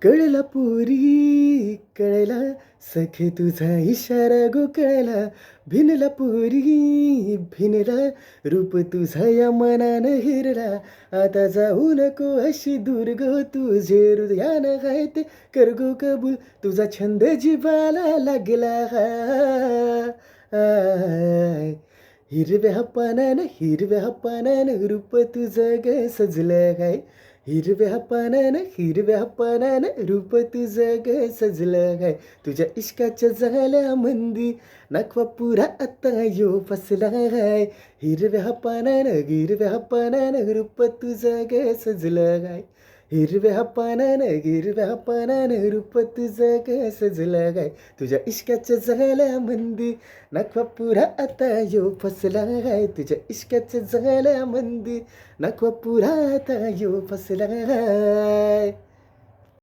कळला पोरी कळला सखे तुझा इशारा गो कळला भिनला पोरी भिनला रूप तुझा या मनानं हिरला आता जाऊ नको अशी दूर गो तुझे हृदयानं काय ते कर गो कबूल तुझा छंद जिवाला लागला हाय. हिरव्या पानानं रूप तुझं ग सजलं काय हिरव्या पानानं रूप तुझं ग सजलं काय तुझ्या इश्काच्या झाल्या मंदी नाकवा पुरा आता यो फसला काय हिरव्या पानानं रूप तुझं ग सजलं काय हिरव्या पानानं रूप तुझं ग सजलं काय तुझ्या इश्काच्या झाल्या मंदी नाकवा पुरा आता यो फसला काय तुझ्या इश्काच्या झाल्या मंदी नाकवा पुरा आता यो फसला काय